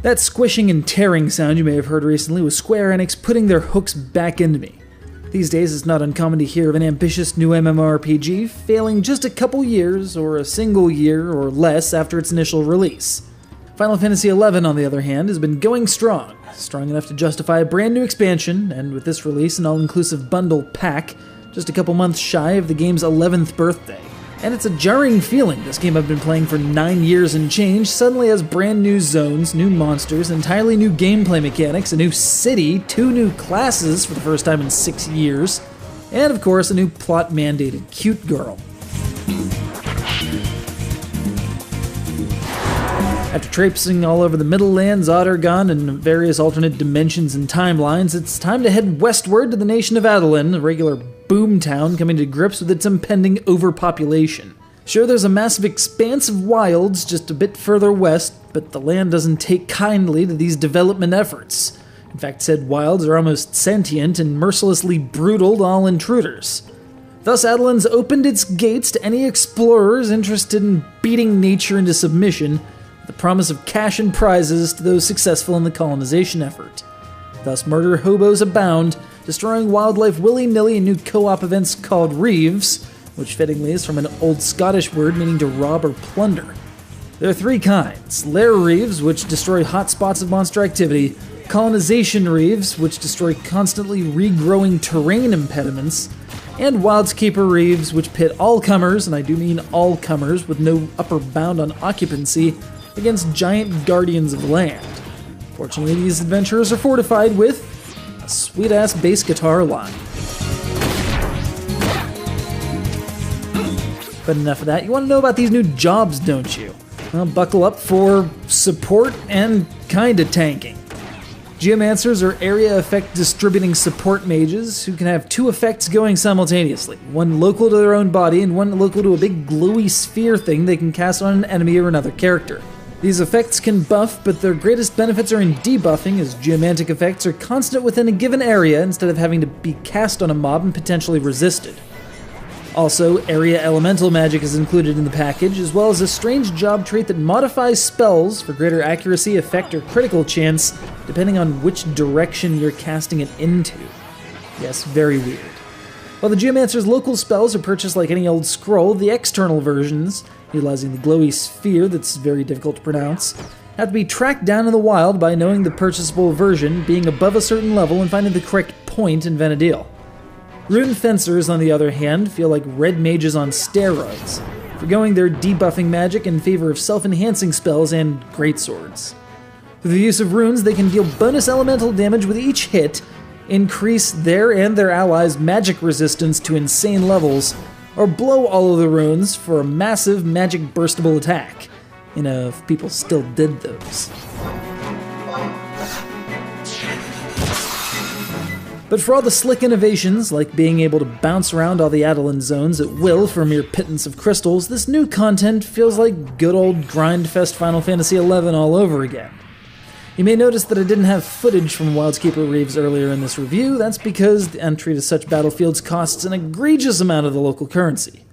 That squishing and tearing sound you may have heard recently was Square Enix putting their hooks back into me. These days, it's not uncommon to hear of an ambitious new MMORPG failing just a couple years or a single year or less after its initial release. Final Fantasy XI, on the other hand, has been going strong enough to justify a brand new expansion, and with this release, an all-inclusive bundle pack, just a couple months shy of the game's 11th birthday. And it's a jarring feeling this game I've been playing for 9 years and change suddenly has brand new zones, new monsters, entirely new gameplay mechanics, a new city, 2 new classes for the first time in 6 years, and of course a new plot-mandated cute girl. After traipsing all over the Middle Lands, Ottergon, and various alternate dimensions and timelines, it's time to head westward to the nation of Adoulin, a regular boomtown coming to grips with its impending overpopulation. Sure, there's a massive expanse of wilds just a bit further west, but the land doesn't take kindly to these development efforts. In fact, said wilds are almost sentient and mercilessly brutal to all intruders. Thus, Adoulin's opened its gates to any explorers interested in beating nature into submission, with the promise of cash and prizes to those successful in the colonization effort. Thus, murder hobos abound, destroying wildlife willy-nilly in new co-op events called Reeves, which fittingly is from an old Scottish word meaning to rob or plunder. There are 3 kinds: Lair Reeves, which destroy hotspots of monster activity, Colonization Reeves, which destroy constantly regrowing terrain impediments, and Wildskeeper Reeves, which pit all comers, and I do mean all comers, with no upper bound on occupancy, against giant guardians of the land. Fortunately, these adventurers are fortified with a sweet-ass bass guitar line. But enough of that, you want to know about these new jobs, don't you? Well, buckle up for support and kinda tanking. Geomancers are area effect distributing support mages who can have 2 effects going simultaneously, one local to their own body and one local to a big glowy sphere thing they can cast on an enemy or another character. These effects can buff, but their greatest benefits are in debuffing, as geomantic effects are constant within a given area instead of having to be cast on a mob and potentially resisted. Also, area elemental magic is included in the package, as well as a strange job trait that modifies spells for greater accuracy, effect, or critical chance, depending on which direction you're casting it into. Yes, very weird. While the Geomancer's local spells are purchased like any old scroll, the external versions, utilizing the glowy sphere that's very difficult to pronounce, have to be tracked down in the wild by knowing the purchasable version, being above a certain level, and finding the correct point in Vana'diel. Rune Fencers, on the other hand, feel like red mages on steroids, forgoing their debuffing magic in favor of self-enhancing spells and greatswords. Through the use of runes, they can deal bonus elemental damage with each hit, increase their and their allies' magic resistance to insane levels, or blow all of the runes for a massive magic burstable attack. You know, if people still did those. But for all the slick innovations, like being able to bounce around all the Adoulin zones at will for a mere pittance of crystals, this new content feels like good old Grindfest Final Fantasy XI all over again. You may notice that I didn't have footage from Wildskeeper Reeves earlier in this review. That's because the entry to such battlefields costs an egregious amount of the local currency.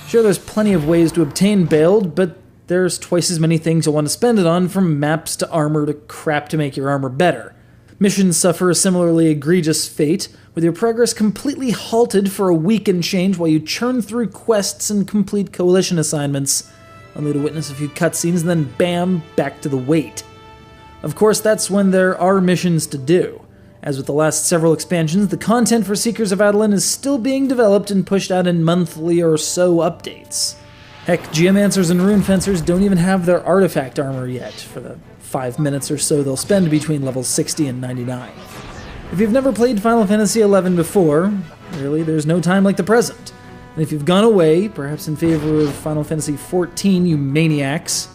Sure, there's plenty of ways to obtain Bailed, but there's twice as many things you'll want to spend it on, from maps to armor to crap to make your armor better. Missions suffer a similarly egregious fate, with your progress completely halted for a week and change while you churn through quests and complete coalition assignments, only to witness a few cutscenes and then bam, back to the wait. Of course, that's when there are missions to do. As with the last several expansions, the content for Seekers of Adoulin is still being developed and pushed out in monthly or so updates. Heck, Geomancers and Rune Fencers don't even have their artifact armor yet, for the 5 minutes or so they'll spend between levels 60 and 99. If you've never played Final Fantasy XI before, really, there's no time like the present. And if you've gone away, perhaps in favor of Final Fantasy XIV, you maniacs,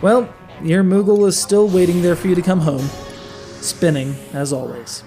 well, your Moogle is still waiting there for you to come home, spinning, as always.